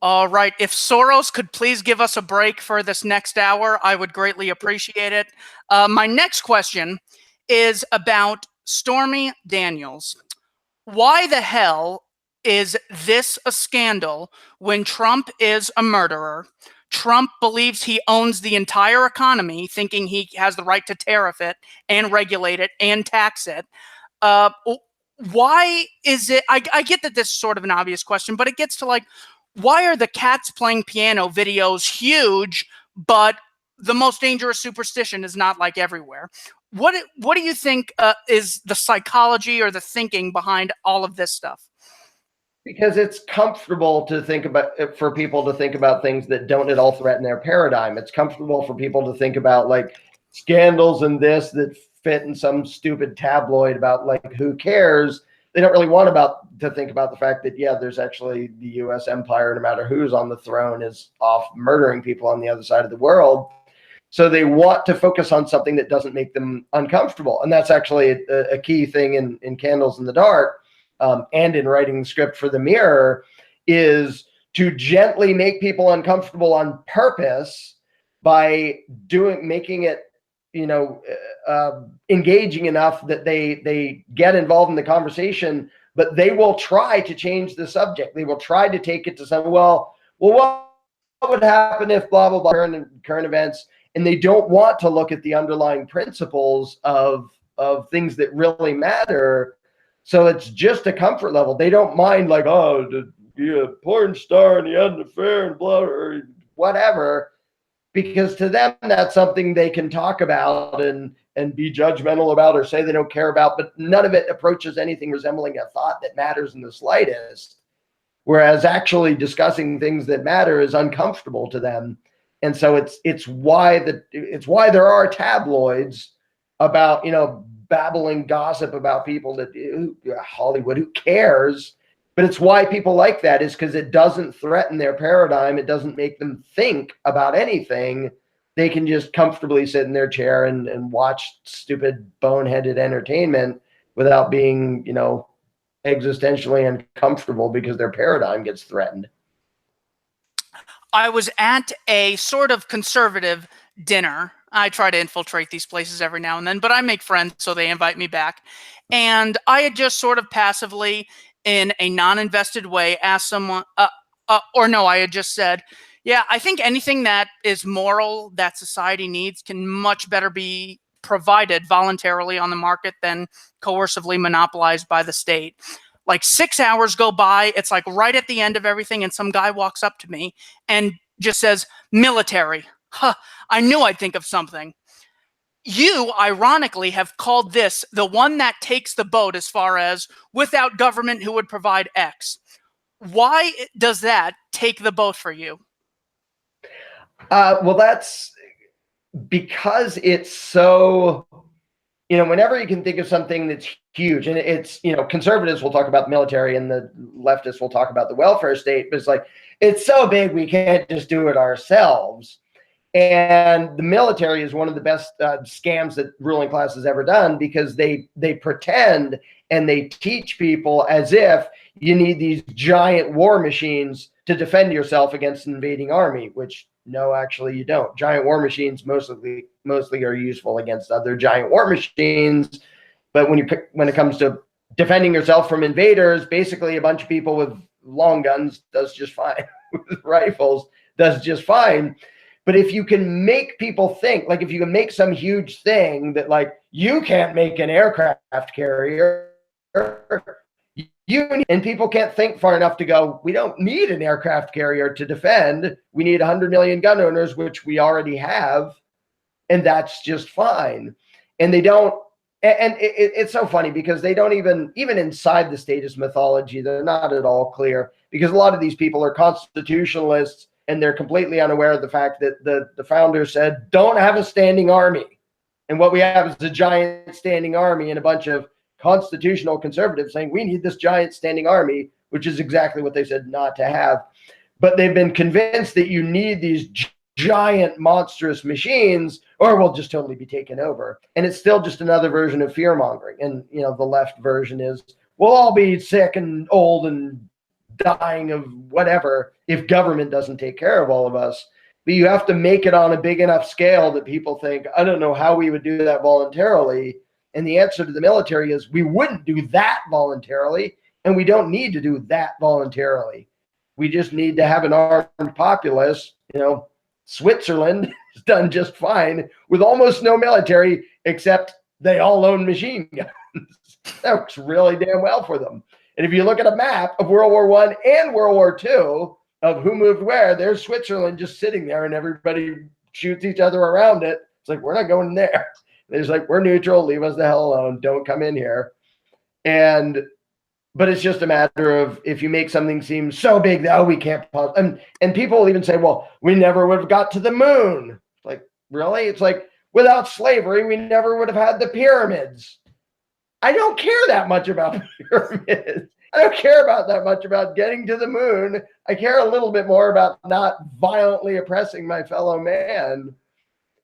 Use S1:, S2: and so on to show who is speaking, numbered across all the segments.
S1: All right. If Soros could please give us a break for this next hour, I would greatly appreciate it. My next question is about Stormy Daniels. Why the hell is this a scandal when Trump is a murderer? Trump believes he owns the entire economy, thinking he has the right to tariff it and regulate it and tax it. Uh, why is it? I get that this is sort of an obvious question, but it gets to like, why are the cats playing piano videos huge, but the most dangerous superstition is not like everywhere? What do you think is the psychology or the thinking behind all of this stuff?
S2: Because it's comfortable to think about, for people to think about things that don't at all threaten their paradigm. It's comfortable for people to think about like scandals and this that fit in some stupid tabloid about like who cares. They don't really want to think about the fact that, yeah, there's actually the US empire, no matter who's on the throne, is off murdering people on the other side of the world. So they want to focus on something that doesn't make them uncomfortable. And that's actually a key thing in Candles in the Dark, and in writing the script for The Mirror, is to gently make people uncomfortable on purpose by making it, engaging enough that they get involved in the conversation, but they will try to change the subject. They will try to take it to some, well, what would happen if blah, blah, blah, current events. And they don't want to look at the underlying principles of things that really matter. So it's just a comfort level. They don't mind like, oh, to be a porn star and he had an affair and blah, or whatever, because to them, that's something they can talk about and be judgmental about or say they don't care about, but none of it approaches anything resembling a thought that matters in the slightest. Whereas actually discussing things that matter is uncomfortable to them. And so it's why there are tabloids about, babbling gossip about people that Hollywood, who cares? But it's why people like that, is because it doesn't threaten their paradigm. It doesn't make them think about anything. They can just comfortably sit in their chair and watch stupid boneheaded entertainment without being, existentially uncomfortable because their paradigm gets threatened.
S1: I was at a sort of conservative dinner. I try to infiltrate these places every now and then, but I make friends, so they invite me back. And I had just sort of passively, in a non-invested way, asked someone, I had just said, yeah, I think anything that is moral that society needs can much better be provided voluntarily on the market than coercively monopolized by the state. Like 6 hours go by, it's like right at the end of everything, and some guy walks up to me and just says, military. Huh, I knew I'd think of something. You, ironically, have called this the one that takes the boat as far as without government who would provide X. Why does that take the boat for you?
S2: Well, that's because it's so, whenever you can think of something that's huge, and it's, conservatives will talk about the military and the leftists will talk about the welfare state, but it's like, it's so big, we can't just do it ourselves. And the military is one of the best scams that ruling class has ever done, because they pretend and they teach people as if you need these giant war machines to defend yourself against an invading army, which no, actually you don't. Giant war machines mostly are useful against other giant war machines. But when it comes to defending yourself from invaders, basically a bunch of people with long guns does just fine. With rifles does just fine. But if you can make people think, like if you can make some huge thing that like, you can't make an aircraft carrier, and people can't think far enough to go, we don't need an aircraft carrier to defend. We need 100 million gun owners, which we already have. And that's just fine. And they don't, and it's so funny because they don't even inside the statist mythology, they're not at all clear, because a lot of these people are constitutionalists and they're completely unaware of the fact that the founders said, don't have a standing army. And what we have is a giant standing army and a bunch of constitutional conservatives saying we need this giant standing army, which is exactly what they said not to have. But they've been convinced that you need these giant monstrous machines or we'll just totally be taken over. And it's still just another version of fear mongering. And, the left version is we'll all be sick and old and dying of whatever if government doesn't take care of all of us. But you have to make it on a big enough scale that people think, I don't know how we would do that voluntarily. And the answer to the military is we wouldn't do that voluntarily, and we don't need to do that voluntarily. We just need to have an armed populace. Switzerland has done just fine with almost no military, except they all own machine guns. That works really damn well for them. And if you look at a map of World War I and World War II of who moved where, there's Switzerland just sitting there and everybody shoots each other around it. It's like, we're not going there. There's like, we're neutral, leave us the hell alone, don't come in here. But it's just a matter of, if you make something seem so big that, we can't, and people will even say, well, we never would have got to the moon. Like, really? It's like, without slavery, we never would have had the pyramids. I don't care that much about pyramids. I don't care about that much about getting to the moon. I care a little bit more about not violently oppressing my fellow man.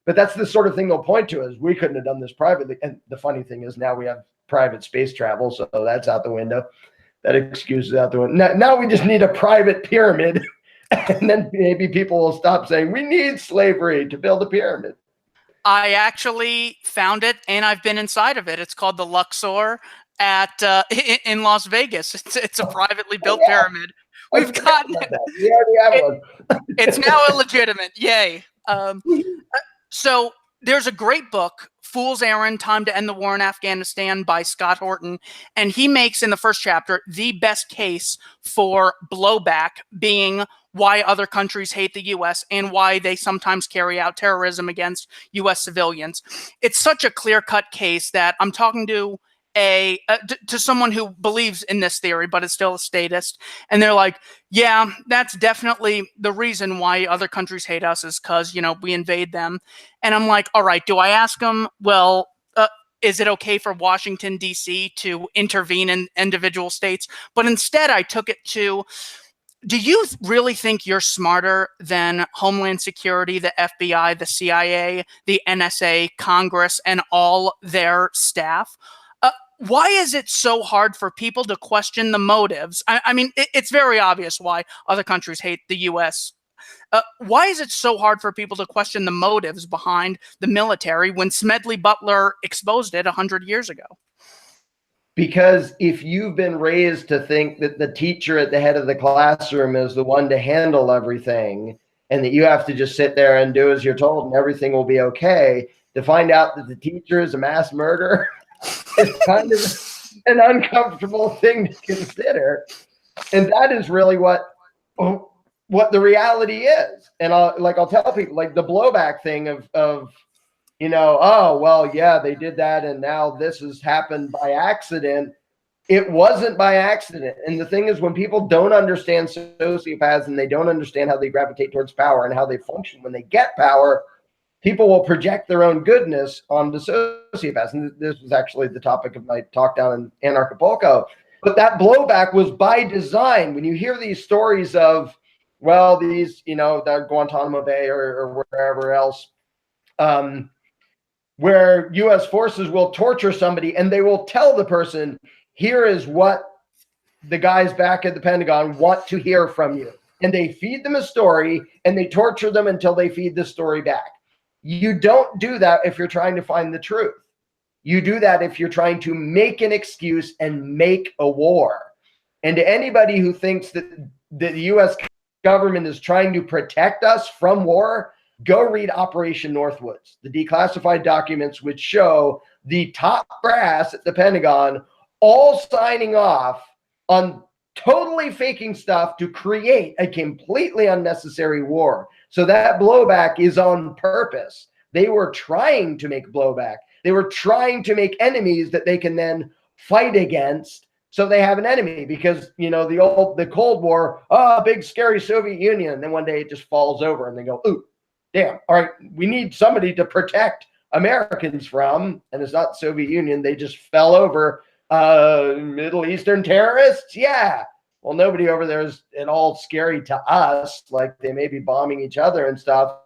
S2: But that's the sort of thing they'll point to, is we couldn't have done this privately. And the funny thing is, now we have private space travel, so that's out the window. That excuse is out the window. Now we just need a private pyramid, and then maybe people will stop saying we need slavery to build a pyramid.
S1: I actually found it, and I've been inside of it. It's called the Luxor in Las Vegas. It's a privately built pyramid. We've gotten it.
S2: We already have one.
S1: It's now illegitimate. Yay. So there's a great book, Fool's Errand, Time to End the War in Afghanistan by Scott Horton. And he makes, in the first chapter, the best case for blowback being why other countries hate the U.S. and why they sometimes carry out terrorism against U.S. civilians. It's such a clear-cut case that I'm talking to to someone who believes in this theory, but is still a statist. And they're like, yeah, that's definitely the reason why other countries hate us, is because, we invade them. And I'm like, all right, do I ask them, well, is it okay for Washington, D.C. to intervene in individual states? But instead I took it to, do you really think you're smarter than Homeland Security, the FBI, the CIA, the NSA, Congress, and all their staff? Why is it so hard for people to question the motives? I mean, it's very obvious why other countries hate the U.S. Why is it so hard for people to question the motives behind the military when Smedley Butler exposed it 100 years ago?
S2: Because if you've been raised to think that the teacher at the head of the classroom is the one to handle everything, and that you have to just sit there and do as you're told and everything will be okay, to find out that the teacher is a mass murderer, it's kind of an uncomfortable thing to consider. And that is really what the reality is. And I'll tell people, like, the blowback thing of oh, well, yeah, they did that, and now this has happened by accident. It wasn't by accident. And the thing is, when people don't understand sociopaths and they don't understand how they gravitate towards power and how they function when they get power, people will project their own goodness onto sociopaths. And this was actually the topic of my talk down in Anarchist. But that blowback was by design. When you hear these stories of, well, these, the Guantanamo Bay or wherever else, where U.S. forces will torture somebody and they will tell the person, here is what the guys back at the Pentagon want to hear from you. And they feed them a story and they torture them until they feed the story back. You don't do that if you're trying to find the truth. You do that if you're trying to make an excuse and make a war. And to anybody who thinks that the U.S. government is trying to protect us from war, go read Operation Northwoods, the declassified documents which show the top brass at the Pentagon all signing off on totally faking stuff to create a completely unnecessary war. So that blowback is on purpose. They were trying to make blowback. They were trying to make enemies that they can then fight against. So they have an enemy because, the Cold War, big scary Soviet Union. And then one day it just falls over and they go, ooh, damn, all right, we need somebody to protect Americans from, and it's not the Soviet Union. They just fell over. Middle Eastern terrorists? Yeah. Well, nobody over there is at all scary to us. Like, they may be bombing each other and stuff.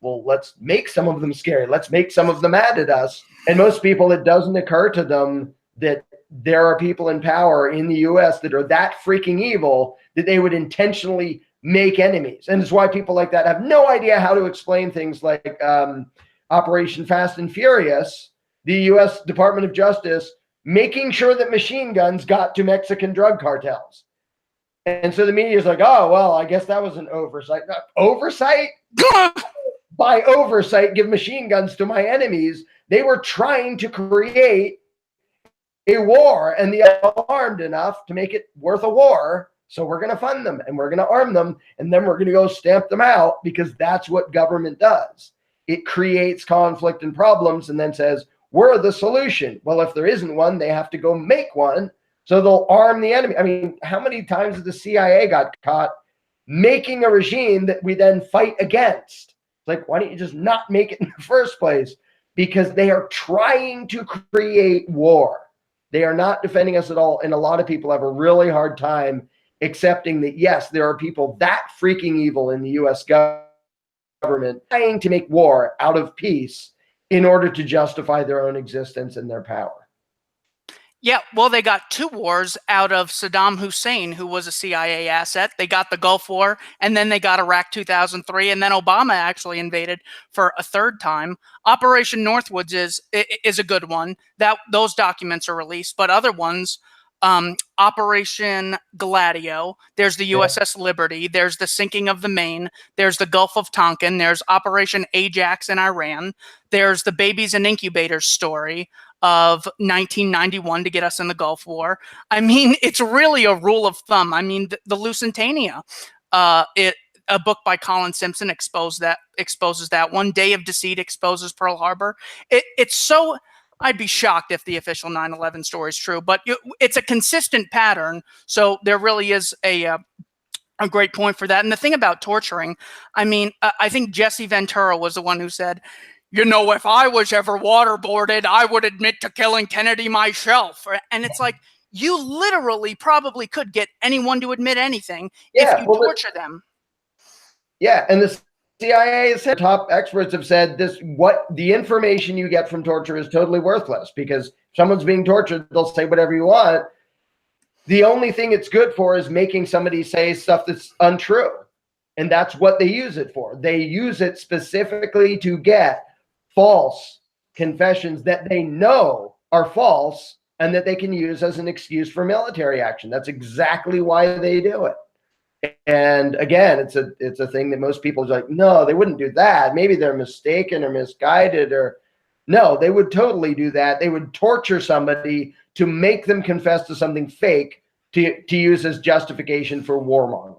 S2: Well, let's make some of them scary. Let's make some of them mad at us. And most people, it doesn't occur to them that there are people in power in the US that are that freaking evil that they would intentionally make enemies. And it's why people like that have no idea how to explain things like Operation Fast and Furious, the US Department of Justice making sure that machine guns got to Mexican drug cartels. And so the media is like, oh, well, I guess that was an oversight. Oversight? By oversight, give machine guns to my enemies. They were trying to create a war, and they are armed enough to make it worth a war. So we're going to fund them, and we're going to arm them, and then we're going to go stamp them out, because that's what government does. It creates conflict and problems and then says, we're the solution. Well, if there isn't one, they have to go make one. So they'll arm the enemy. I mean, how many times has the CIA got caught making a regime that we then fight against? It's like, why don't you just not make it in the first place? Because they are trying to create war. They are not defending us at all. And a lot of people have a really hard time accepting that, yes, there are people that freaking evil in the US government trying to make war out of peace in order to justify their own existence and their power.
S1: Yeah, well, they got 2 wars out of Saddam Hussein, who was a CIA asset. They got the Gulf War, and then they got Iraq 2003, and then Obama actually invaded for a 3rd time. Operation Northwoods is a good one. Those documents are released, but other ones, Operation Gladio, there's the USS Liberty, there's the sinking of the Maine, there's the Gulf of Tonkin, there's Operation Ajax in Iran, there's the babies and incubators story of 1991 to get us in the Gulf War. I mean, it's really a rule of thumb. I mean, the Lusitania, a book by Colin Simpson exposes that. One Day of Deceit exposes Pearl Harbor. It's so, I'd be shocked if the official 9/11 story is true, but it's a consistent pattern. So there really is a great point for that. And the thing about torturing, I mean, I think Jesse Ventura was the one who said, you know, if I was ever waterboarded, I would admit to killing Kennedy myself. And it's like, you literally probably could get anyone to admit anything if you torture them.
S2: Yeah, and the CIA has said, top experts have said this, what the information you get from torture is totally worthless, because if someone's being tortured, they'll say whatever you want. The only thing it's good for is making somebody say stuff that's untrue. And that's what they use it for. They use it specifically to get false confessions that they know are false and that they can use as an excuse for military action. That's exactly why they do it. And again, it's a thing that most people are like, no, they wouldn't do that. Maybe they're mistaken or misguided, or no, they would totally do that. They would torture somebody to make them confess to something fake to use as justification for warmongering.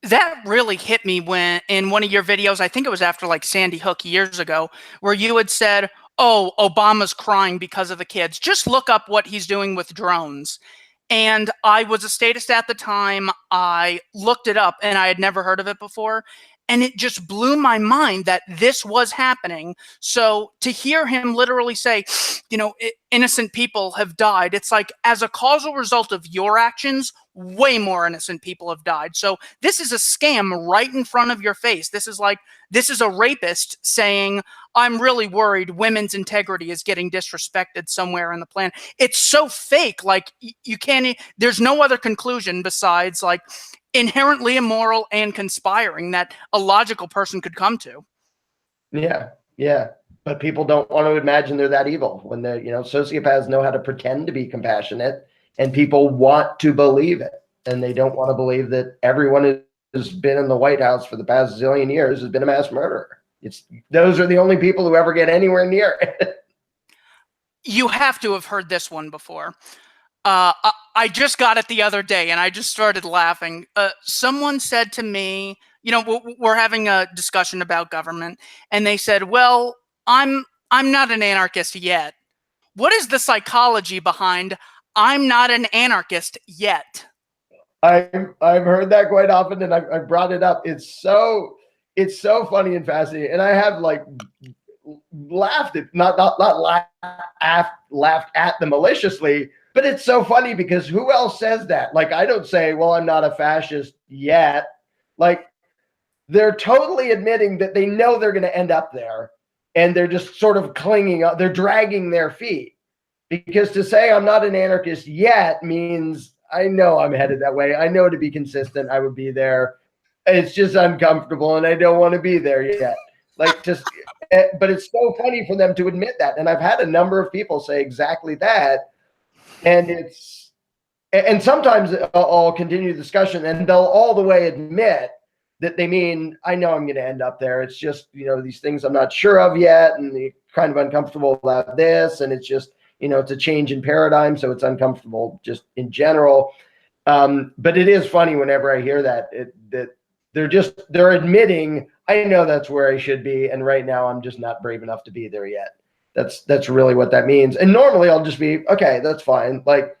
S1: That really hit me when in one of your videos, I think it was after like Sandy Hook years ago, where you had said, oh, Obama's crying because of the kids. Just look up what he's doing with drones. And I was a statist at the time. I looked it up and I had never heard of it before. And it just blew my mind that this was happening. So to hear him literally say, you know, innocent people have died, it's like, as a causal result of your actions, way more innocent people have died. So this is a scam right in front of your face. This is a rapist saying, I'm really worried women's integrity is getting disrespected somewhere in the planet. It's so fake. Like, you can't, there's no other conclusion besides like inherently immoral and conspiring that a logical person could come to.
S2: Yeah. But people don't want to imagine they're that evil when they're, sociopaths know how to pretend to be compassionate, and people want to believe it. And they don't want to believe that everyone who's been in the White House for the past zillion years has been a mass murderer. Those are the only people who ever get anywhere near it.
S1: You have to have heard this one before. I just got it the other day and I just started laughing. Someone said to me, we're having a discussion about government, and they said, well, I'm not an anarchist yet. What is the psychology behind I'm not an anarchist yet?
S2: I've heard that quite often, and I brought it up. It's so funny and fascinating. And I have laughed at not laughed at them maliciously, but it's so funny because who else says that? Like, I don't say, well, I'm not a fascist yet. Like, they're totally admitting that they know they're going to end up there, and they're just sort of clinging up. They're dragging their feet Because to say I'm not an anarchist yet means I know I'm headed that way. I know to be consistent, I would be there. It's just uncomfortable and I don't want to be there yet. Like just, but it's so funny for them to admit that. And I've had a number of people say exactly that. And and sometimes I'll continue the discussion and they'll all the way admit that they mean, I know I'm going to end up there. It's just, these things I'm not sure of yet. And they're kind of uncomfortable about this. And it's just, it's a change in paradigm. So it's uncomfortable just in general. But it is funny whenever I hear that, that they're admitting, I know that's where I should be. And right now I'm just not brave enough to be there yet. That's really what that means. And normally I'll just be, okay, that's fine. Like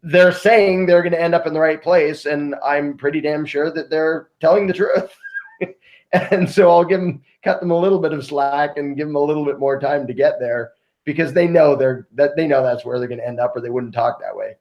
S2: they're saying they're going to end up in the right place. And I'm pretty damn sure that they're telling the truth. And so I'll cut them a little bit of slack and give them a little bit more time to get there because they know that's where they're going to end up or they wouldn't talk that way.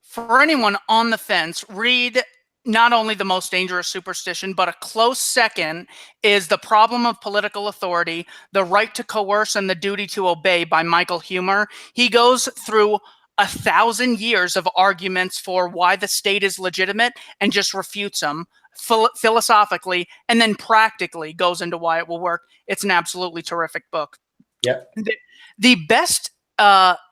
S1: For anyone on the fence, read not only The Most Dangerous Superstition, but a close second is The Problem of Political Authority, The Right to Coerce and the Duty to Obey by Michael Huemer. He goes through 1,000 years of arguments for why the state is legitimate and just refutes them philosophically and then practically goes into why it will work. It's an absolutely terrific book.
S2: Yep.
S1: The best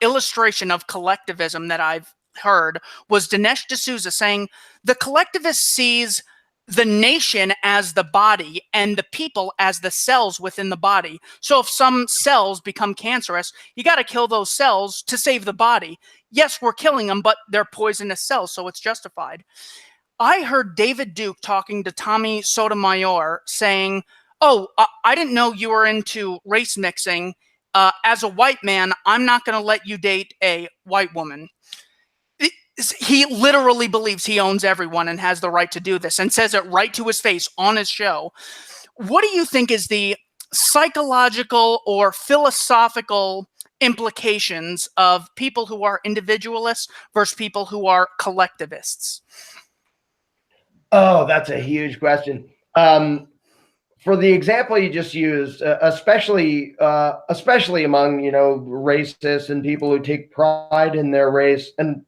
S1: illustration of collectivism that I've heard was Dinesh D'Souza saying the collectivist sees the nation as the body and the people as the cells within the body. So if some cells become cancerous, you got to kill those cells to save the body. Yes, we're killing them, but they're poisonous cells, so it's justified. I heard David Duke talking to Tommy Sotomayor saying, oh, I didn't know you were into race mixing. As a white man, I'm not going to let you date a white woman. He literally believes he owns everyone and has the right to do this and says it right to his face on his show. What do you think is the psychological or philosophical implications of people who are individualists versus people who are collectivists?
S2: Oh, that's a huge question. For the example you just used, especially among, racists and people who take pride in their race, and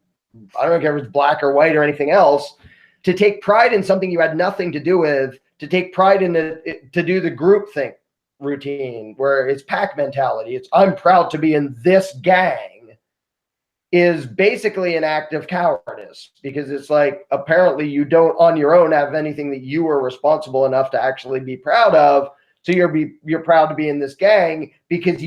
S2: I don't care if it's black or white or anything else, to take pride in something you had nothing to do with, to take pride in it, to do the groupthink routine where it's pack mentality. It's I'm proud to be in this gang is basically an act of cowardice because it's like apparently you don't on your own have anything that you were responsible enough to actually be proud of. So you're proud to be in this gang because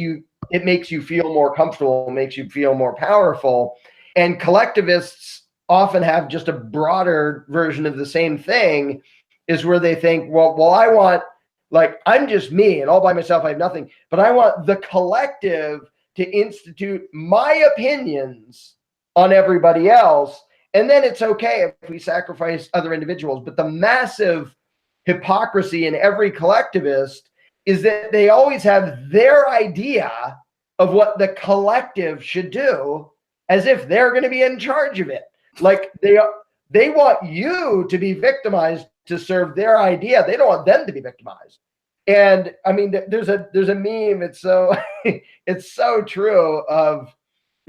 S2: it makes you feel more comfortable, makes you feel more powerful. And collectivists often have just a broader version of the same thing is where they think, well, I want, like, I'm just me and all by myself, I have nothing, but I want the collective to institute my opinions on everybody else. And then it's okay if we sacrifice other individuals. But the massive hypocrisy in every collectivist is that they always have their idea of what the collective should do as if they're going to be in charge of it. Like they want you to be victimized to serve their idea. They don't want them to be victimized. And I mean, there's a meme. It's so it's so true of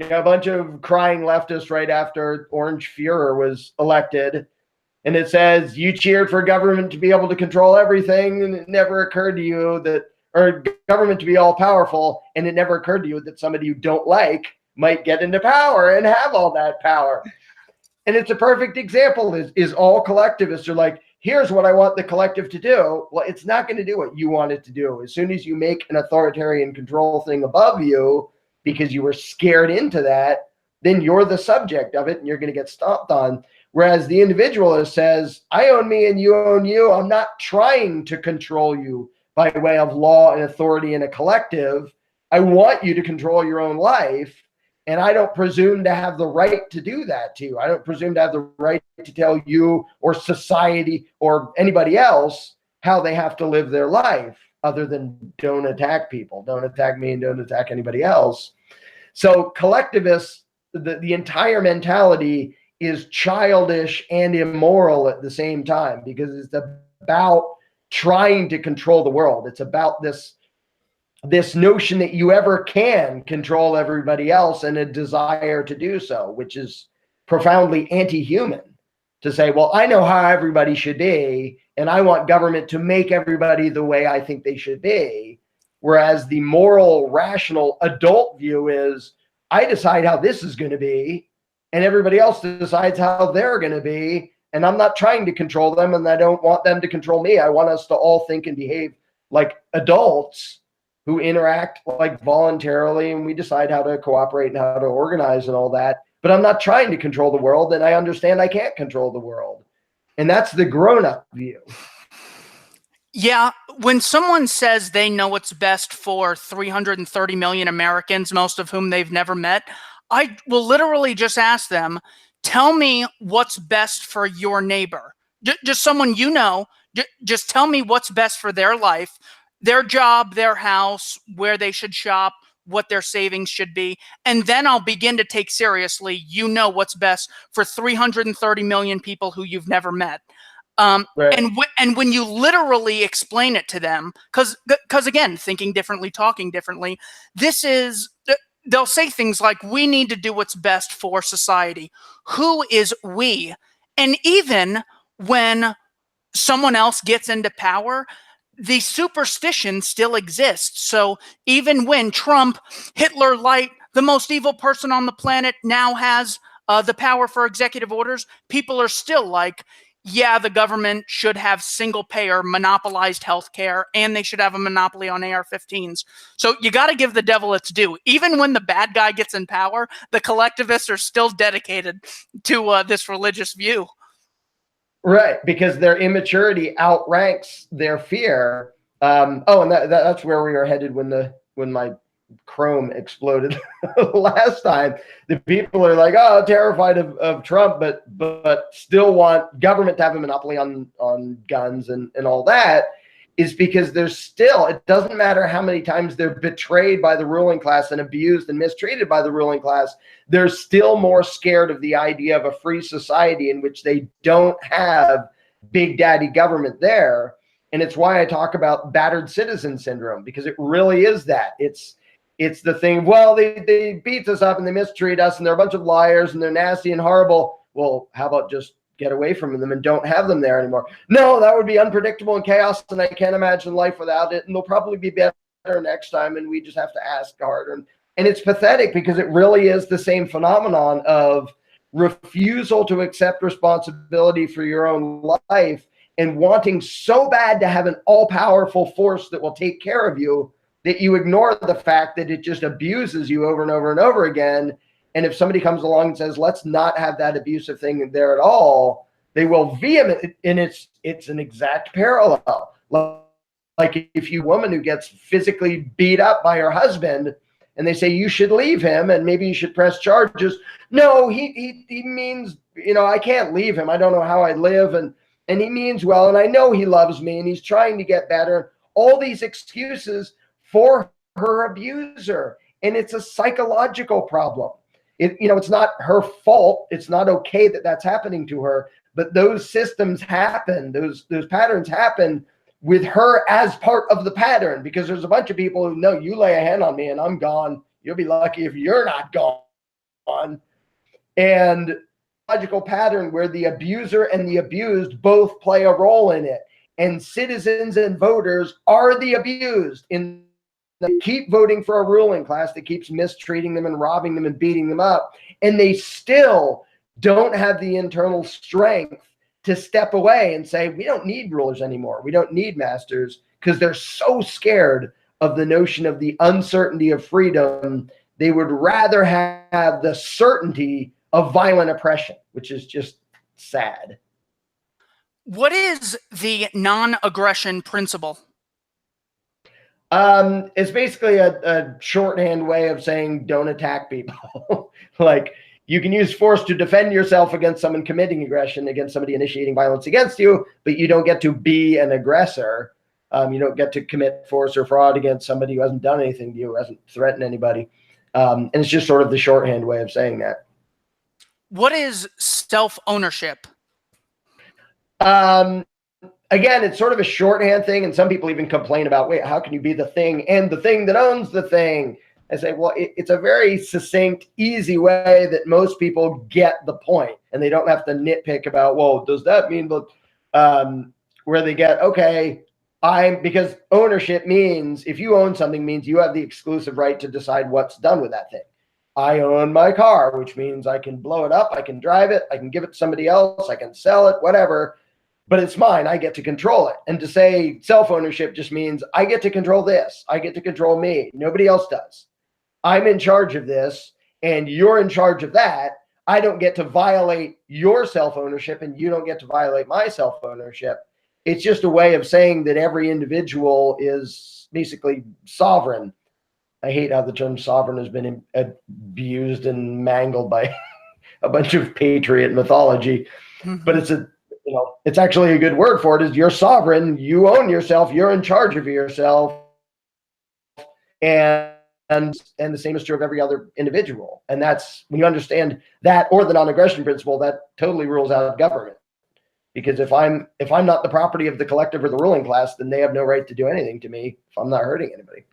S2: a bunch of crying leftists right after Orange Führer was elected, and it says you cheered for government to be able to control everything, and it never occurred to you that, or government to be all powerful, and it never occurred to you that somebody you don't like might get into power and have all that power. And it's a perfect example. Is all collectivists are like, here's what I want the collective to do. Well, it's not going to do what you want it to do. As soon as you make an authoritarian control thing above you because you were scared into that, then you're the subject of it and you're going to get stomped on. Whereas the individualist says, I own me and you own you. I'm not trying to control you by way of law and authority in a collective. I want you to control your own life. And I don't presume to have the right to do that to you. I don't presume to have the right to tell you or society or anybody else how they have to live their life other than don't attack people. Don't attack me and don't attack anybody else. So collectivists, the entire mentality is childish and immoral at the same time because it's about trying to control the world. It's about this this notion that you ever can control everybody else and a desire to do so, which is profoundly anti-human, to say, well, I know how everybody should be, and I want government to make everybody the way I think they should be. Whereas the moral, rational, adult view is, I decide how this is going to be, and everybody else decides how they're going to be, and I'm not trying to control them, and I don't want them to control me. I want us to all think and behave like adults who interact like voluntarily, and we decide how to cooperate and how to organize and all that. But I'm not trying to control the world, and I understand I can't control the world. And that's the grown-up view.
S1: Yeah, when someone says they know what's best for 330 million Americans, most of whom they've never met, I will literally just ask them, tell me what's best for your neighbor. Just someone you know, just tell me what's best for their life, their job, their house, where they should shop, what their savings should be. And then I'll begin to take seriously, you know what's best for 330 million people who you've never met.
S2: Right.
S1: And when you literally explain it to them, because again, thinking differently, talking differently, they'll say things like, we need to do what's best for society. Who is we? And even when someone else gets into power, the superstition still exists. So even when Trump, Hitler Light, the most evil person on the planet, now has the power for executive orders, people are still like, yeah, the government should have single payer monopolized healthcare, and they should have a monopoly on AR-15s. So you got to give the devil its due. Even when the bad guy gets in power, the collectivists are still dedicated to this religious view.
S2: Right, because their immaturity outranks their fear. And that's where we were headed when my Chrome exploded last time. The people are like, oh, terrified of Trump, but still want government to have a monopoly on guns and all that, is because there's still, it doesn't matter how many times they're betrayed by the ruling class and abused and mistreated by the ruling class, they're still more scared of the idea of a free society in which they don't have big daddy government there. And it's why I talk about battered citizen syndrome, because it really is that. It's the thing, well, they beat us up and they mistreat us and they're a bunch of liars and they're nasty and horrible. Well, how about just get away from them and don't have them there anymore? No, that would be unpredictable and chaos, and I can't imagine life without it. And they'll probably be better next time, and we just have to ask harder. And it's pathetic, because it really is the same phenomenon of refusal to accept responsibility for your own life and wanting so bad to have an all-powerful force that will take care of you, that you ignore the fact that it just abuses you over and over and over again. And if somebody comes along and says, let's not have that abusive thing there at all, they will vehemently, and it's an exact parallel. Like if you, a woman who gets physically beat up by her husband, and they say, you should leave him and maybe you should press charges. No, he means, I can't leave him. I don't know how I live. And he means well, and I know he loves me and he's trying to get better. All these excuses for her abuser. And it's a psychological problem. It's not her fault. It's not okay that that's happening to her, but those systems happen. Those patterns happen with her as part of the pattern, because there's a bunch of people who know, you lay a hand on me and I'm gone. You'll be lucky if you're not gone. And logical pattern where the abuser and the abused both play a role in it. And citizens and voters are the abused. They keep voting for a ruling class that keeps mistreating them and robbing them and beating them up. And they still don't have the internal strength to step away and say, we don't need rulers anymore. We don't need masters, because they're so scared of the notion of the uncertainty of freedom. They would rather have the certainty of violent oppression, which is just sad.
S1: What is the non-aggression principle?
S2: It's basically a shorthand way of saying don't attack people. Like, you can use force to defend yourself against someone committing aggression, against somebody initiating violence against you, but you don't get to be an aggressor. You don't get to commit force or fraud against somebody who hasn't done anything to you, who hasn't threatened anybody. And it's just sort of the shorthand way of saying that.
S1: What is self-ownership?
S2: again, it's sort of a shorthand thing. And some people even complain about, wait, how can you be the thing and the thing that owns the thing? I say, well, it's a very succinct, easy way that most people get the point, and they don't have to nitpick about, well, does that mean that, where they get, okay, because ownership means, if you own something, means you have the exclusive right to decide what's done with that thing. I own my car, which means I can blow it up, I can drive it, I can give it to somebody else, I can sell it, whatever, but it's mine. I get to control it. And to say self-ownership just means I get to control this. I get to control me. Nobody else does. I'm in charge of this, and you're in charge of that. I don't get to violate your self-ownership, and you don't get to violate my self-ownership. It's just a way of saying that every individual is basically sovereign. I hate how the term sovereign has been abused and mangled by a bunch of patriot mythology, but it's actually a good word for it. Is you're sovereign, you own yourself, you're in charge of yourself, and the same is true of every other individual. And that's when you understand that, or the non-aggression principle, that totally rules out government. Because if I'm not the property of the collective or the ruling class, then they have no right to do anything to me if I'm not hurting anybody.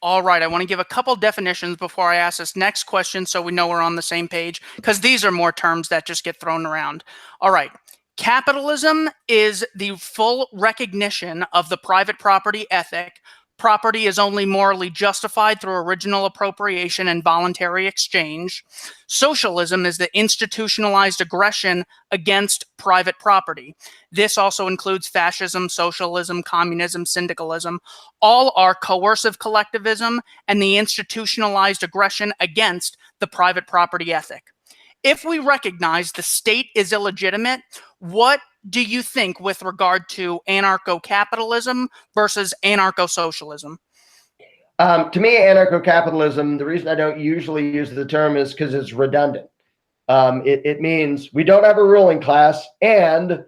S1: All right, I want to give a couple definitions before I ask this next question so we know we're on the same page, because these are more terms that just get thrown around. All right, capitalism is the full recognition of the private property ethic. Property is only morally justified through original appropriation and voluntary exchange. Socialism is the institutionalized aggression against private property. This also includes fascism, socialism, communism, syndicalism. All are coercive collectivism and the institutionalized aggression against the private property ethic. If we recognize the state is illegitimate, what do you think with regard to anarcho-capitalism versus anarcho-socialism?
S2: To me, anarcho-capitalism, the reason I don't usually use the term is because it's redundant. It means we don't have a ruling class, and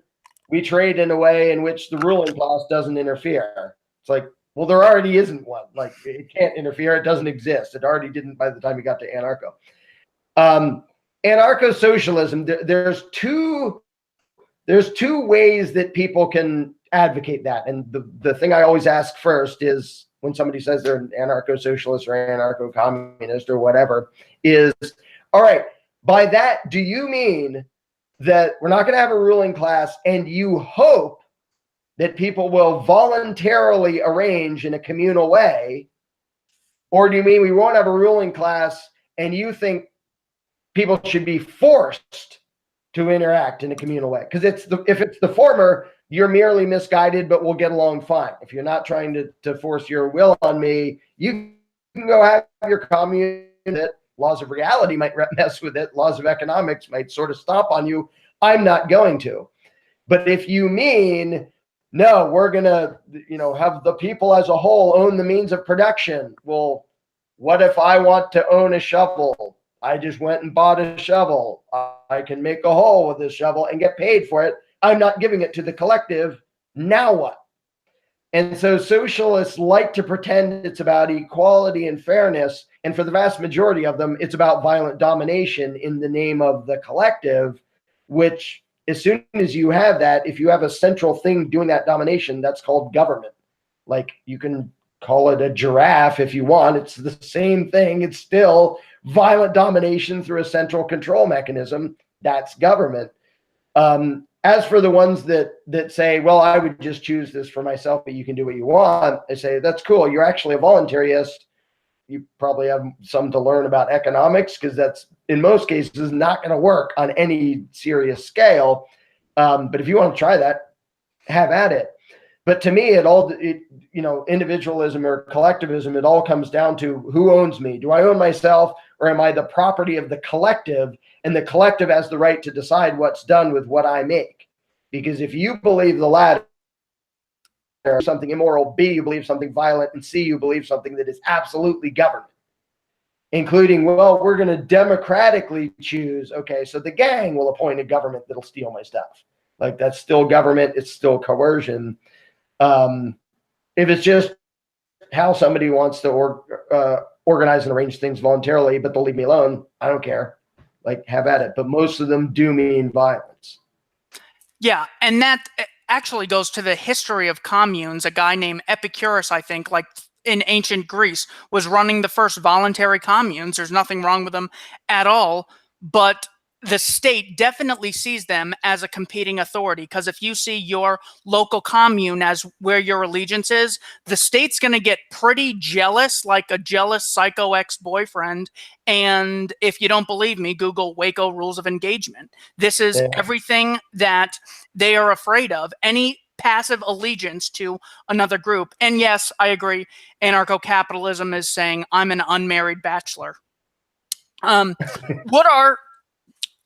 S2: we trade in a way in which the ruling class doesn't interfere. It's like, well, there already isn't one. Like, it can't interfere. It doesn't exist. It already didn't by the time you got to anarcho. Anarcho-socialism, there's two ways that people can advocate that. And the thing I always ask first is, when somebody says they're an anarcho-socialist or anarcho-communist or whatever, is, all right, by that, do you mean that we're not going to have a ruling class and you hope that people will voluntarily arrange in a communal way? Or do you mean we won't have a ruling class and you think people should be forced to interact in a communal way? Because if it's the former, you're merely misguided, but we'll get along fine. If you're not trying to force your will on me, you can go have your commune. Laws of reality might mess with it. Laws of economics might sort of stomp on you. I'm not going to. But if you mean, no, we're going to, have the people as a whole own the means of production. Well, what if I want to own a shovel? I just went and bought a shovel. I can make a hole with this shovel and get paid for it. I'm not giving it to the collective. Now what? And so socialists like to pretend it's about equality and fairness. And for the vast majority of them, it's about violent domination in the name of the collective, which as soon as you have that, if you have a central thing doing that domination, that's called government. Like, you can call it a giraffe if you want. It's the same thing. It's still violent domination through a central control mechanism. That's government. As for the ones that say, well, I would just choose this for myself, but you can do what you want, I say, that's cool. You're actually a voluntarist. You probably have some to learn about economics, because that's, in most cases, not going to work on any serious scale. But if you want to try that, have at it. But to me, individualism or collectivism, it all comes down to who owns me. Do I own myself, or am I the property of the collective? And the collective has the right to decide what's done with what I make. Because if you believe the latter, something immoral, B, you believe something violent, and C, you believe something that is absolutely government, including, well, we're going to democratically choose. Okay, so the gang will appoint a government that'll steal my stuff. Like, that's still government. It's still coercion. If it's just how somebody wants to organize and arrange things voluntarily, but they'll leave me alone, I don't care. Like, have at it. But most of them do mean violence.
S1: Yeah, and that actually goes to the history of communes. A guy named Epicurus, I think, like in ancient Greece, was running the first voluntary communes. There's nothing wrong with them at all, but the state definitely sees them as a competing authority, because if you see your local commune as where your allegiance is, the state's going to get pretty jealous, like a jealous psycho ex-boyfriend. And if you don't believe me, Google Waco rules of engagement. This is everything that they are afraid of, any passive allegiance to another group. And yes, I agree, anarcho-capitalism is saying I'm an unmarried bachelor. What are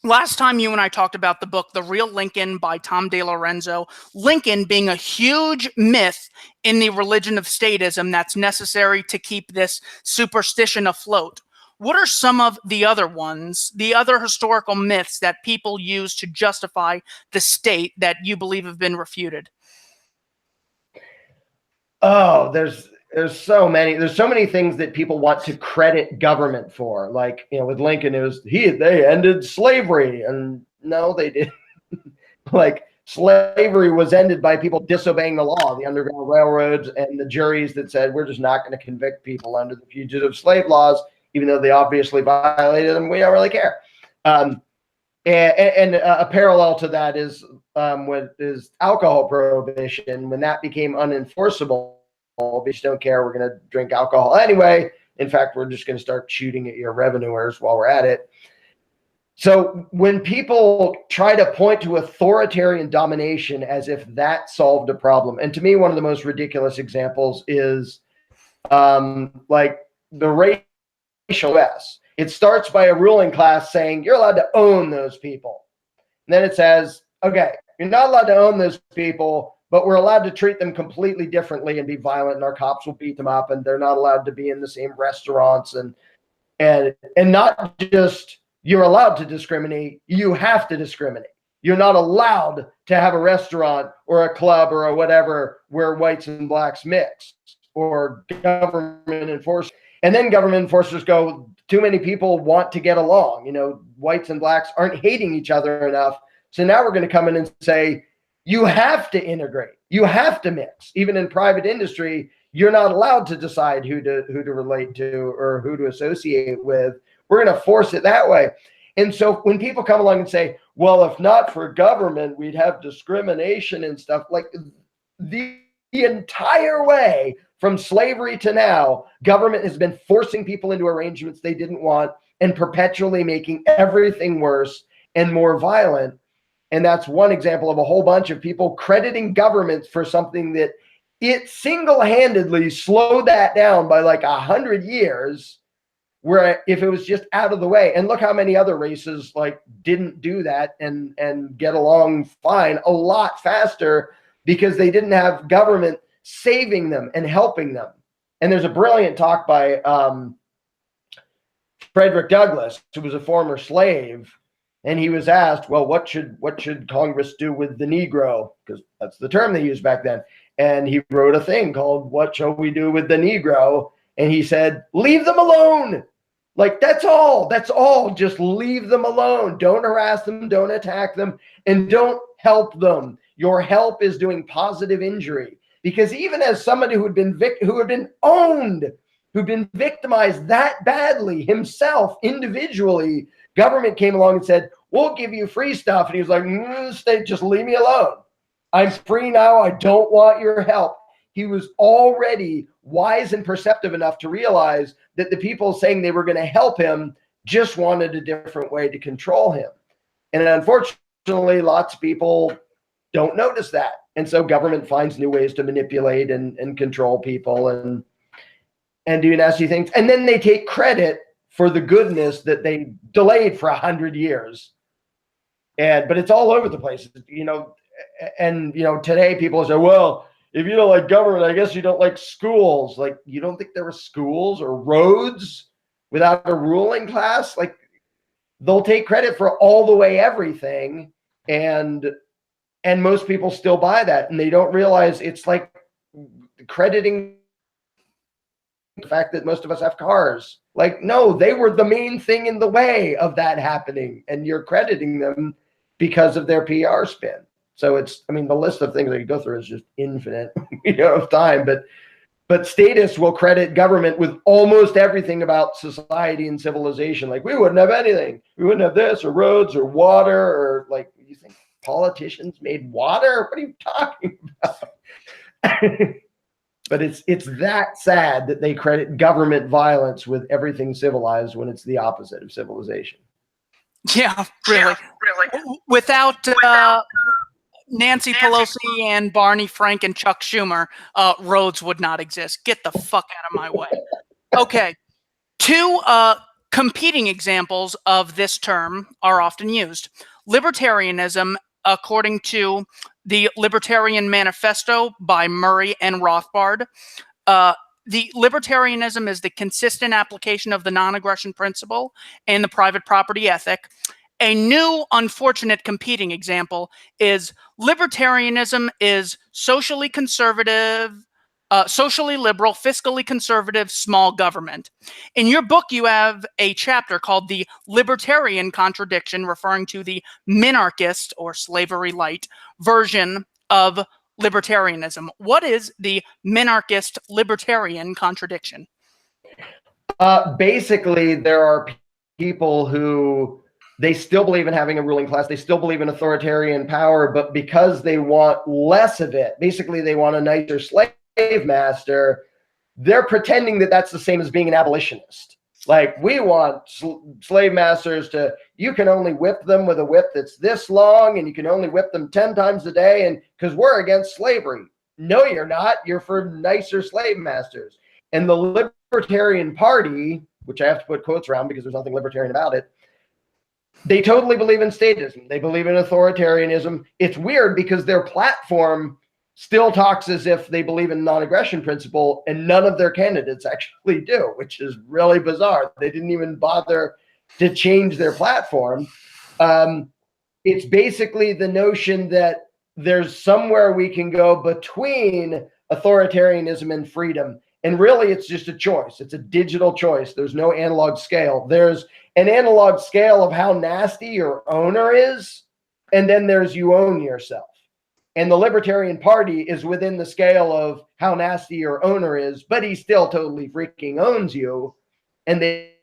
S1: Last time you and I talked about the book, The Real Lincoln by Tom DeLorenzo, Lincoln being a huge myth in the religion of statism that's necessary to keep this superstition afloat. What are some of the other ones, the other historical myths that people use to justify the state that you believe have been refuted?
S2: Oh, there's so many. There's so many things that people want to credit government for. Like, with Lincoln, it was they ended slavery, and no, they didn't. Like, slavery was ended by people disobeying the law, the Underground Railroads and the juries that said we're just not going to convict people under the fugitive slave laws, even though they obviously violated them. We don't really care. And a parallel to that is what is alcohol prohibition. When that became unenforceable, we just don't care. We're going to drink alcohol anyway. In fact, we're just going to start shooting at your revenuers while we're at it. So when people try to point to authoritarian domination as if that solved a problem, and to me, one of the most ridiculous examples is like the racial S. It starts by a ruling class saying you're allowed to own those people. And then it says, okay, you're not allowed to own those people, but we're allowed to treat them completely differently and be violent, and our cops will beat them up, and they're not allowed to be in the same restaurants, and not just you're allowed to discriminate, you have to discriminate. You're not allowed to have a restaurant or a club or a whatever where whites and blacks mix, or government enforcers. And then government enforcers go, too many people want to get along. Whites and blacks aren't hating each other enough. So now we're going to come in and say, you have to integrate. You have to mix. Even in private industry, you're not allowed to decide who to relate to or who to associate with. We're going to force it that way. And so when people come along and say, well, if not for government, we'd have discrimination and stuff, like the entire way from slavery to now, government has been forcing people into arrangements they didn't want and perpetually making everything worse and more violent. And that's one example of a whole bunch of people crediting governments for something that it single-handedly slowed that down by like 100 years, where if it was just out of the way. And look how many other races like didn't do that and get along fine a lot faster, because they didn't have government saving them and helping them. And there's a brilliant talk by Frederick Douglass, who was a former slave. And he was asked, well, what should Congress do with the Negro? Because that's the term they used back then. And he wrote a thing called, What Shall We Do with the Negro? And he said, leave them alone. Like, that's all. That's all. Just leave them alone. Don't harass them. Don't attack them. And don't help them. Your help is doing positive injury. Because even as somebody who had been owned, who'd been victimized that badly himself individually, government came along and said, we'll give you free stuff. And he was like, state, just leave me alone. I'm free now. I don't want your help. He was already wise and perceptive enough to realize that the people saying they were going to help him just wanted a different way to control him. And unfortunately, lots of people don't notice that. And so government finds new ways to manipulate and control people and do nasty things. And then they take credit for the goodness that they delayed for 100 years. But it's all over the place, and today people say, well, if you don't like government, I guess you don't like schools. Like, you don't think there were schools or roads without a ruling class? Like, they'll take credit for all the way everything. And most people still buy that. And they don't realize it's like crediting the fact that most of us have cars. Like, no, they were the main thing in the way of that happening. And you're crediting them because of their PR spin. So it's, I mean, the list of things I could go through is just infinite, of time, but statists will credit government with almost everything about society and civilization. Like, we wouldn't have anything. We wouldn't have this, or roads, or water, or like, you think politicians made water? What are you talking about? But it's that sad that they credit government violence with everything civilized when it's the opposite of civilization.
S1: Yeah, really. Without Nancy Pelosi and Barney Frank and Chuck Schumer, roads would not exist. Get the fuck out of my way. Okay. Two competing examples of this term are often used. Libertarianism, according to the Libertarian Manifesto by Murray and Rothbard, the libertarianism is the consistent application of the non-aggression principle and the private property ethic. A new, unfortunate competing example is libertarianism is socially conservative, socially liberal, fiscally conservative, small government. In your book, you have a chapter called The Libertarian Contradiction, referring to the minarchist or slavery light version of libertarianism. What is the minarchist libertarian contradiction?
S2: Basically, there are people who, they still believe in having a ruling class. They still believe in authoritarian power, but because they want less of it, basically they want a nicer slave master, they're pretending that that's the same as being an abolitionist. Like, we want slave masters to, you can only whip them with a whip that's this long, and you can only whip them 10 times a day, and because we're against slavery. No, you're not. You're for nicer slave masters. And the Libertarian Party, which I have to put quotes around because there's nothing libertarian about it, they totally believe in statism. They believe in authoritarianism. It's weird because their platform still talks as if they believe in non-aggression principle, and none of their candidates actually do, which is really bizarre. They didn't even bother to change their platform. It's basically the notion that there's somewhere we can go between authoritarianism and freedom. And really, it's just a choice. It's a digital choice. There's no analog scale. There's an analog scale of how nasty your owner is, and then there's you own yourself. And the Libertarian Party is within the scale of how nasty your owner is, but he still totally freaking owns you. And they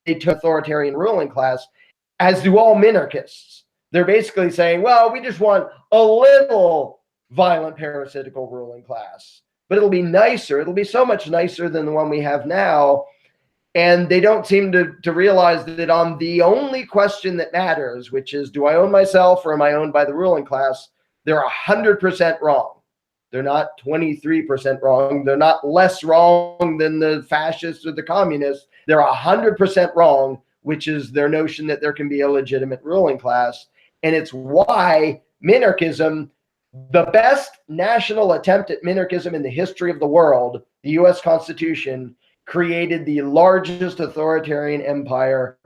S2: took authoritarian ruling class, as do all minarchists. They're basically saying, well, we just want a little violent parasitical ruling class, but it'll be nicer. It'll be so much nicer than the one we have now. And they don't seem to realize that on the only question that matters, which is, do I own myself or am I owned by the ruling class? They're 100% wrong. They're not 23% wrong. They're not less wrong than the fascists or the communists. They're 100% wrong, which is their notion that there can be a legitimate ruling class. And it's why minarchism, the best national attempt at minarchism in the history of the world, the US Constitution, created the largest authoritarian empire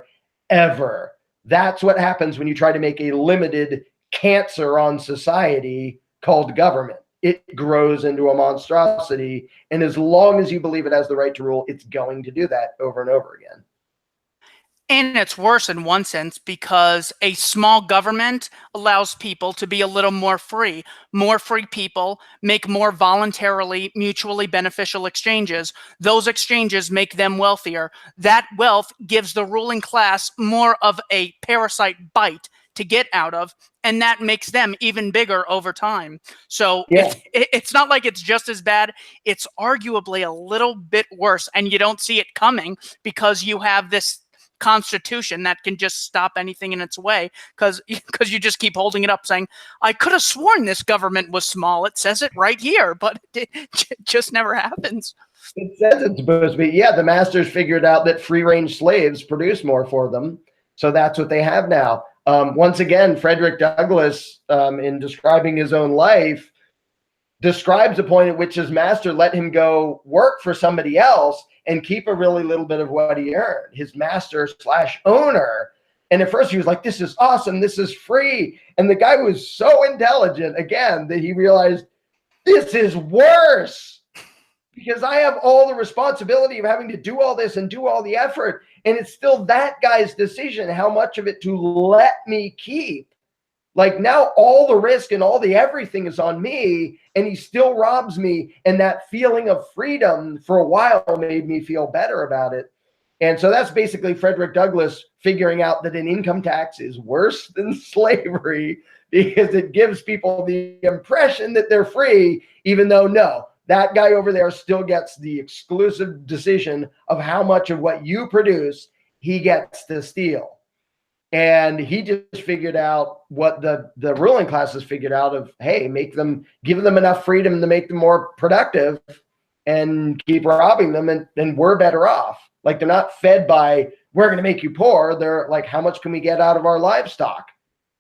S2: ever. That's what happens when you try to make a limited cancer on society called government. It grows into a monstrosity. And as long as you believe it has the right to rule, it's going to do that over and over again.
S1: And it's worse in one sense because a small government allows people to be a little more free. More free people make more voluntarily, mutually beneficial exchanges. Those exchanges make them wealthier. That wealth gives the ruling class more of a parasite bite to get out of, and that makes them even bigger over time. So yeah, it's not like it's just as bad. It's arguably a little bit worse, and you don't see it coming because you have this constitution that can just stop anything in its way because you just keep holding it up saying, I could have sworn this government was small. It says it right here, but it just never happens.
S2: It says it's supposed to be. Yeah, the masters figured out that free-range slaves produce more for them, so that's what they have now. Once again, Frederick Douglass, in describing his own life, describes a point at which his master let him go work for somebody else and keep a really little bit of what he earned, his master / owner. And at first he was like, this is awesome, this is free. And the guy was so intelligent, again, that he realized this is worse because I have all the responsibility of having to do all this and do all the effort. And it's still that guy's decision how much of it to let me keep. Like now all the risk and all the everything is on me, and he still robs me. And that feeling of freedom for a while made me feel better about it. And so that's basically Frederick Douglass figuring out that an income tax is worse than slavery because it gives people the impression that they're free, even though no, that guy over there still gets the exclusive decision of how much of what you produce he gets to steal. And he just figured out what the ruling classes figured out of, hey, give them enough freedom to make them more productive and keep robbing them, and we're better off. Like they're not fed by, we're going to make you poor. They're like, how much can we get out of our livestock?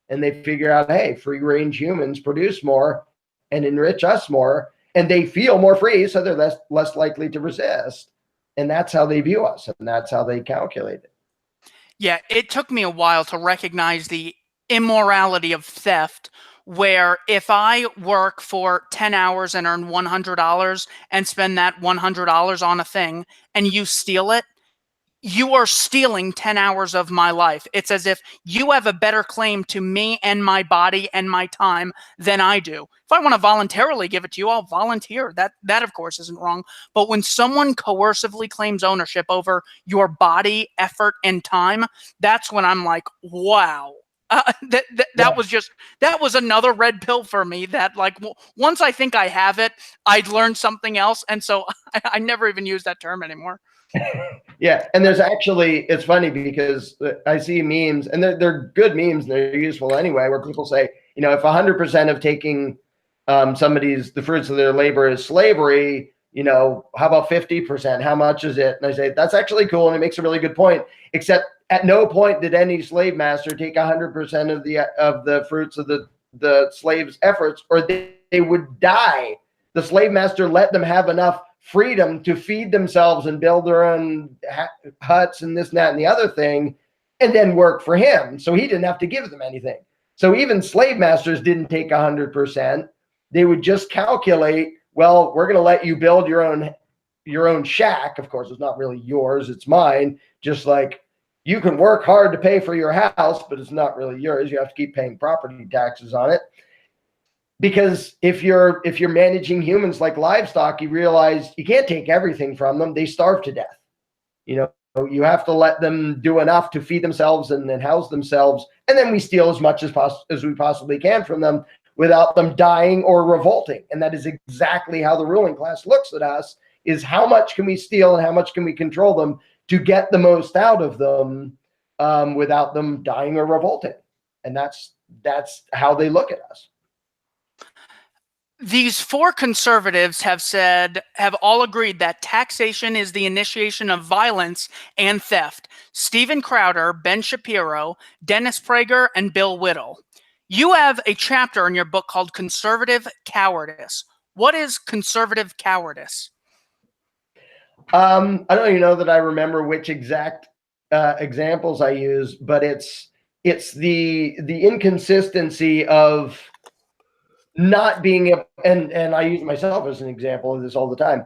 S2: And they figure out, hey, free range humans produce more and enrich us more, and they feel more free, so they're less likely to resist. And that's how they view us, and that's how they calculate it.
S1: Yeah, it took me a while to recognize the immorality of theft, where if I work for 10 hours and earn $100 and spend that $100 on a thing and you steal it, you are stealing 10 hours of my life. It's as if you have a better claim to me and my body and my time than I do. If I want to voluntarily give it to you, I'll volunteer. That of course isn't wrong. But when someone coercively claims ownership over your body, effort, and time, that's when I'm like, wow. That was another red pill for me, that like once I think I have it, I'd learn something else. And so I never even use that term anymore.
S2: Yeah, and there's actually, it's funny because I see memes, and they're good memes, and they're useful anyway, where people say, if 100% of taking the fruits of their labor is slavery, how about 50%? How much is it? And I say, that's actually cool, and it makes a really good point, except at no point did any slave master take 100% of the fruits of the slave's efforts, or they would die. The slave master let them have enough freedom to feed themselves and build their own huts and this and that and the other thing, and then work for him. So he didn't have to give them anything. So even slave masters didn't take 100%. They would just calculate, well, we're going to let you build your own shack. Of course, it's not really yours, it's mine. Just like you can work hard to pay for your house, but it's not really yours. You have to keep paying property taxes on it. Because if you're managing humans like livestock, you realize you can't take everything from them. They starve to death. You have to let them do enough to feed themselves and then house themselves. And then we steal as much as we possibly can from them without them dying or revolting. And that is exactly how the ruling class looks at us, is how much can we steal and how much can we control them to get the most out of them without them dying or revolting. And that's how they look at us.
S1: These four conservatives have all agreed that taxation is the initiation of violence and theft. Steven Crowder, Ben Shapiro, Dennis Prager, and Bill Whittle. You have a chapter in your book called Conservative Cowardice. What is conservative cowardice?
S2: I don't even know that I remember which exact examples I use, but it's the inconsistency of not being able, and I use myself as an example of this all the time,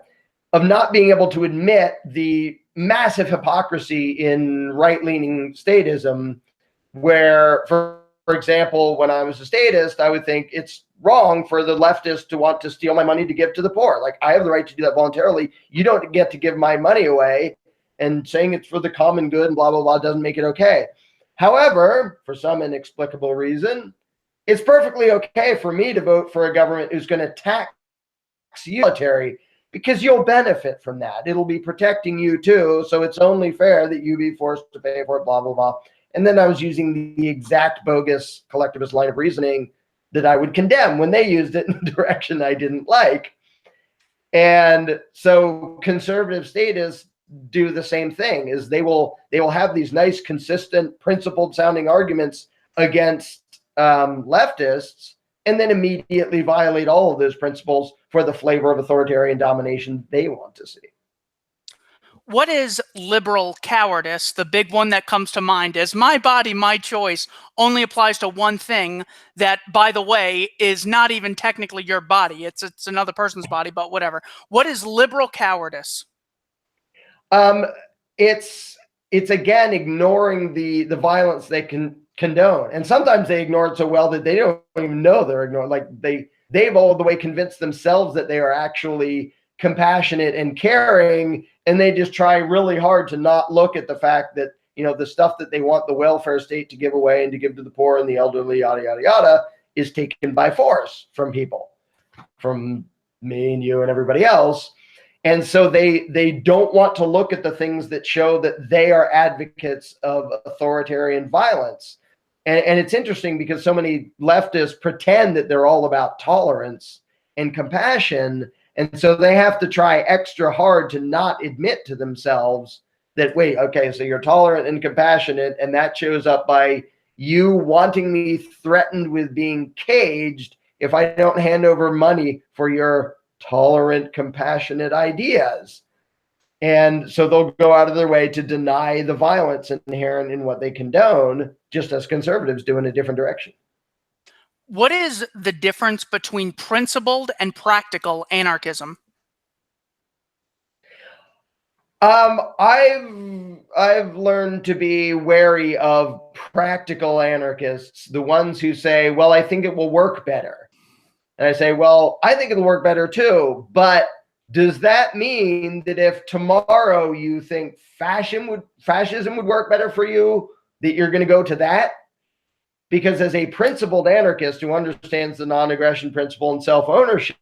S2: of not being able to admit the massive hypocrisy in right-leaning statism, where, for example, when I was a statist, I would think it's wrong for the leftist to want to steal my money to give to the poor. Like, I have the right to do that voluntarily. You don't get to give my money away, and saying it's for the common good and blah, blah, blah doesn't make it okay. However, for some inexplicable reason, it's perfectly okay for me to vote for a government who's going to tax you military, because you'll benefit from that. It'll be protecting you too. So it's only fair that you be forced to pay for it, blah, blah, blah. And then I was using the exact bogus collectivist line of reasoning that I would condemn when they used it in a direction I didn't like. And so conservative statists do the same thing, is they will have these nice, consistent, principled sounding arguments against leftists, and then immediately violate all of those principles for the flavor of authoritarian domination they want to see.
S1: What is liberal cowardice? The big one that comes to mind is my body, my choice only applies to one thing that, by the way, is not even technically your body. It's another person's body, but whatever. What is liberal cowardice?
S2: It's again ignoring the violence that can condone. And sometimes they ignore it so well that they don't even know they're ignoring. Like they've all the way convinced themselves that they are actually compassionate and caring, and they just try really hard to not look at the fact that, you know, the stuff that they want the welfare state to give away and to give to the poor and the elderly, yada, yada, yada, is taken by force from people, from me and you and everybody else. And so they don't want to look at the things that show that they are advocates of authoritarian violence. And it's interesting because so many leftists pretend that they're all about tolerance and compassion. And so they have to try extra hard to not admit to themselves that, wait, okay, so you're tolerant and compassionate, and that shows up by you wanting me threatened with being caged if I don't hand over money for your tolerant, compassionate ideas. And so they'll go out of their way to deny the violence inherent in what they condone, just as conservatives do in a different direction.
S1: What is the difference between principled and practical anarchism?
S2: I've learned to be wary of practical anarchists, the ones who say, well, I think it will work better. And I say, well, I think it'll work better too, but does that mean that if tomorrow you think fascism would work better for you, that you're going to go to that? Because as a principled anarchist who understands the non-aggression principle and self-ownership,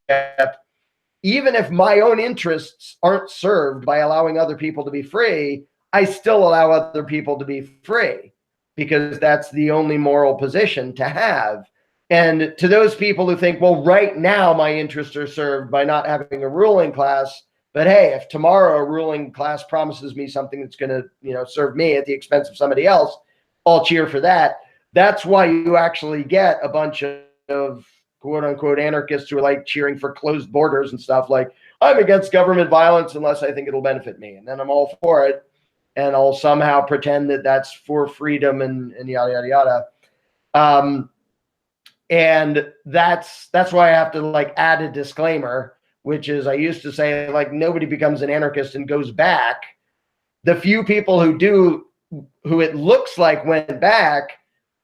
S2: even if my own interests aren't served by allowing other people to be free, I still allow other people to be free, because that's the only moral position to have. And to those people who think, well, right now my interests are served by not having a ruling class, but hey, if tomorrow a ruling class promises me something that's going to, you know, serve me at the expense of somebody else, I'll cheer for that. That's why you actually get a bunch of quote unquote anarchists who are like cheering for closed borders and stuff, like, I'm against government violence unless I think it'll benefit me, and then I'm all for it, and I'll somehow pretend that that's for freedom and yada yada yada. And that's why I have to like add a disclaimer, which is I used to say, like, nobody becomes an anarchist and goes back. The few people who do, who it looks like went back,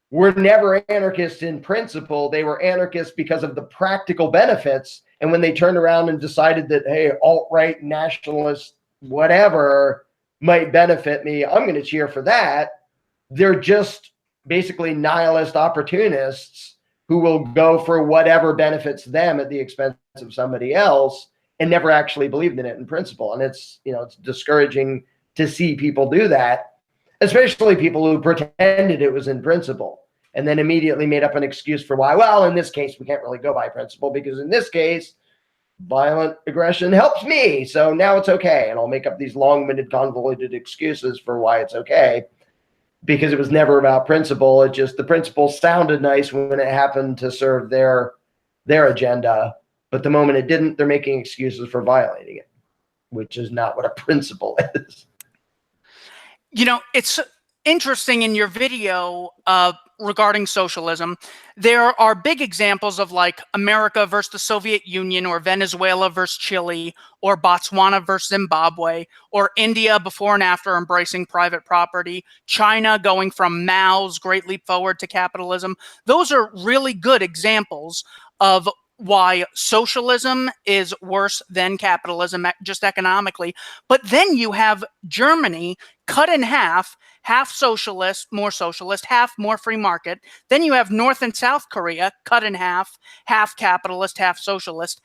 S2: were never anarchists in principle. They were anarchists because of the practical benefits. And when they turned around and decided that, hey, alt-right, nationalist, whatever might benefit me, I'm going to cheer for that. They're just basically nihilist opportunists who will go for whatever benefits them at the expense of somebody else, and never actually believed in it in principle. And it's, you know, it's discouraging to see people do that, especially people who pretended it was in principle and then immediately made up an excuse for why, well, in this case, we can't really go by principle because in this case, violent aggression helps me, so now it's okay. And I'll make up these long-winded, convoluted excuses for why it's okay, because it was never about principle. It just, the principle sounded nice when it happened to serve their agenda, but the moment it didn't, they're making excuses for violating it, which is not what a principle is.
S1: You know, it's interesting in your video regarding socialism, there are big examples of like America versus the Soviet Union, or Venezuela versus Chile, or Botswana versus Zimbabwe, or India before and after embracing private property, China going from Mao's Great Leap Forward to capitalism. Those are really good examples of why socialism is worse than capitalism, just economically. But then you have Germany cut in half socialist, half more free market. Then you have North and South Korea cut in half capitalist, half socialist.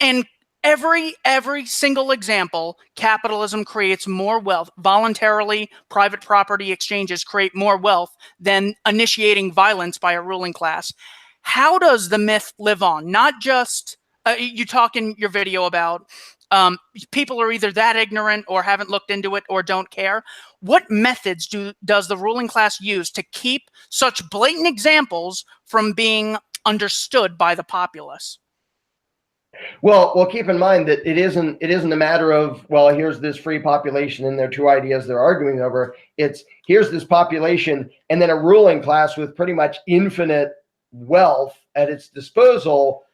S1: And every single example, capitalism creates more wealth. Voluntarily, private property exchanges create more wealth than initiating violence by a ruling class. How does the myth live on? Not just, you talk in your video about people are either that ignorant or haven't looked into it or don't care. What methods does the ruling class use to keep such blatant examples from being understood by the populace?
S2: Well, keep in mind that it isn't a matter of, well, here's this free population and there are two ideas they're arguing over. It's, here's this population and then a ruling class with pretty much infinite wealth at its disposal,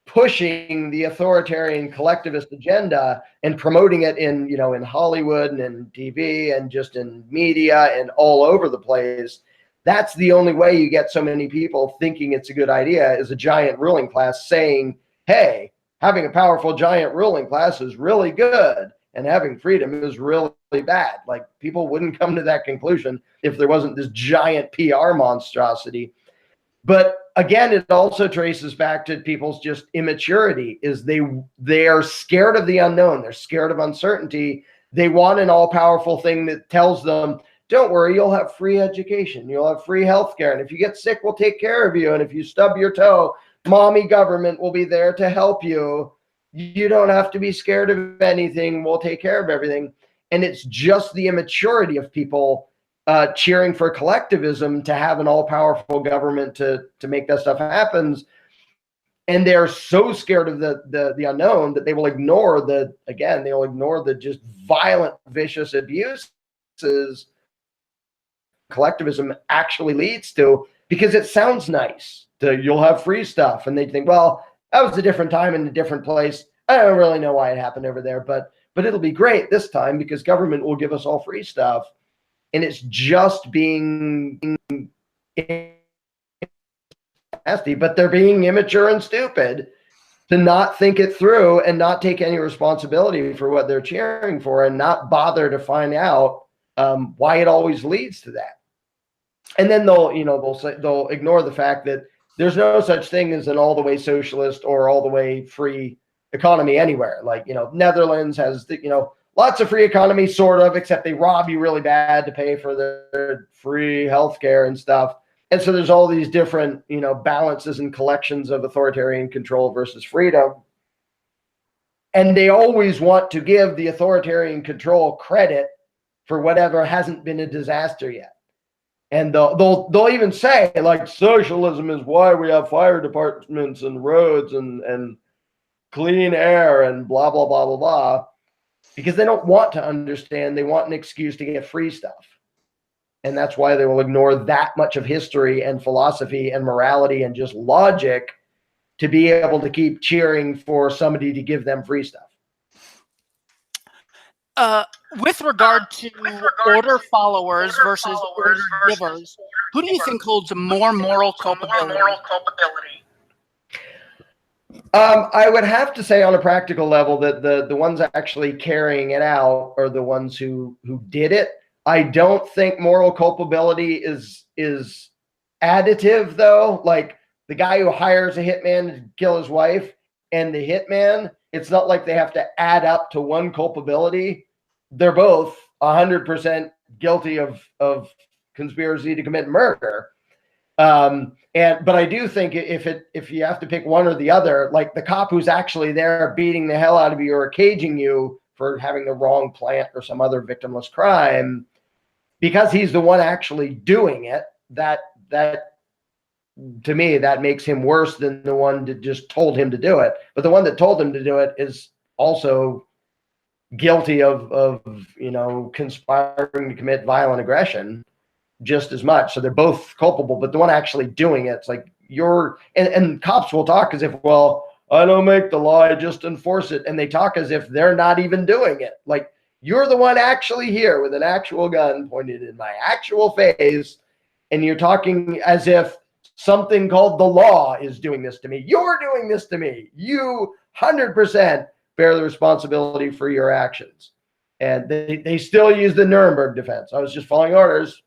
S2: pushing the authoritarian collectivist agenda and promoting it in, in Hollywood and in TV and just in media and all over the place. that's the only way you get so many people thinking it's a good idea, is a giant ruling class saying, hey, having a powerful giant ruling class is really good, and having freedom is really bad. Like, people wouldn't come to that conclusion if there wasn't this giant PR monstrosity. But again, it also traces back to people's just immaturity, is they are scared of the unknown. They're scared of uncertainty. They want an all-powerful thing that tells them, don't worry, you'll have free education, you'll have free healthcare, and if you get sick, we'll take care of you, and if you stub your toe, mommy government will be there to help you. You don't have to be scared of anything. We'll take care of everything. And it's just the immaturity of people cheering for collectivism, to have an all-powerful government to make that stuff happen. And they're so scared of the unknown that they will ignore they'll ignore the just violent, vicious abuses collectivism actually leads to, because it sounds nice. You'll have free stuff, and they think, well, that was a different time and a different place. I don't really know why it happened over there, but it'll be great this time because government will give us all free stuff. And it's just being nasty, but they're being immature and stupid to not think it through and not take any responsibility for what they're cheering for, and not bother to find out why it always leads to that. And then they'll ignore the fact that there's no such thing as an all the way socialist or all the way free economy anywhere. Like, Netherlands has lots of free economy, sort of, except they rob you really bad to pay for their free healthcare and stuff. And so there's all these different, balances and collections of authoritarian control versus freedom. And they always want to give the authoritarian control credit for whatever hasn't been a disaster yet. And they'll even say, like, socialism is why we have fire departments and roads and clean air and blah, blah, blah, blah, blah. Because they don't want to understand. They want an excuse to get free stuff. And that's why they will ignore that much of history and philosophy and morality and just logic to be able to keep cheering for somebody to give them free stuff.
S1: With regard to order followers versus order givers, who do you think holds more moral culpability?
S2: I would have to say, on a practical level, that the ones actually carrying it out are the ones who did it. I don't think moral culpability is additive, though. Like, the guy who hires a hitman to kill his wife and the hitman, it's not like they have to add up to one culpability. They're both 100% guilty of conspiracy to commit murder. But I do think if you have to pick one or the other, like the cop who's actually there beating the hell out of you or caging you for having the wrong plant or some other victimless crime, because he's the one actually doing it, that to me, that makes him worse than the one that just told him to do it. But the one that told him to do it is also guilty of conspiring to commit violent aggression just as much. So they're both culpable, but the one actually doing it's like and cops will talk as if, well, I don't make the law, I just enforce it. And they talk as if they're not even doing it. Like, you're the one actually here with an actual gun pointed in my actual face, and you're talking as if something called the law is doing this to me. You're doing this to me. You 100% bear the responsibility for your actions. And they still use the Nuremberg defense. I was just following orders.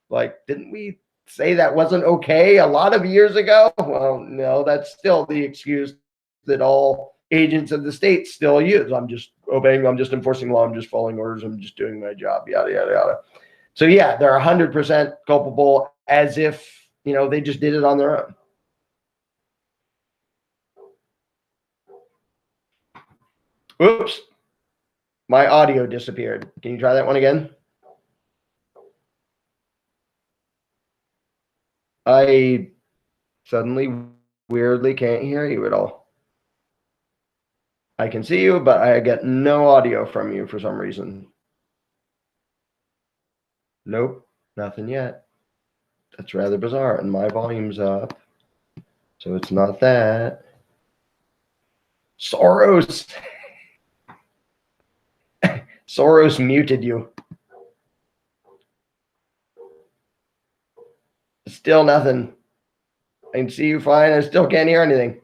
S2: Like, didn't we say that wasn't okay a lot of years ago? Well, no, that's still the excuse that all agents of the state still use. I'm just obeying, I'm just enforcing law, I'm just following orders, I'm just doing my job, yada, yada, yada. So yeah, they're 100% culpable, as if, they just did it on their own. Oops, my audio disappeared. Can you try that one again? I suddenly weirdly can't hear you at all. I can see you, but I get no audio from you for some reason. Nope, nothing yet. That's rather bizarre, and my volume's up, so it's not that. Soros. Soros muted you. Still nothing. I can see you fine. I still can't hear anything.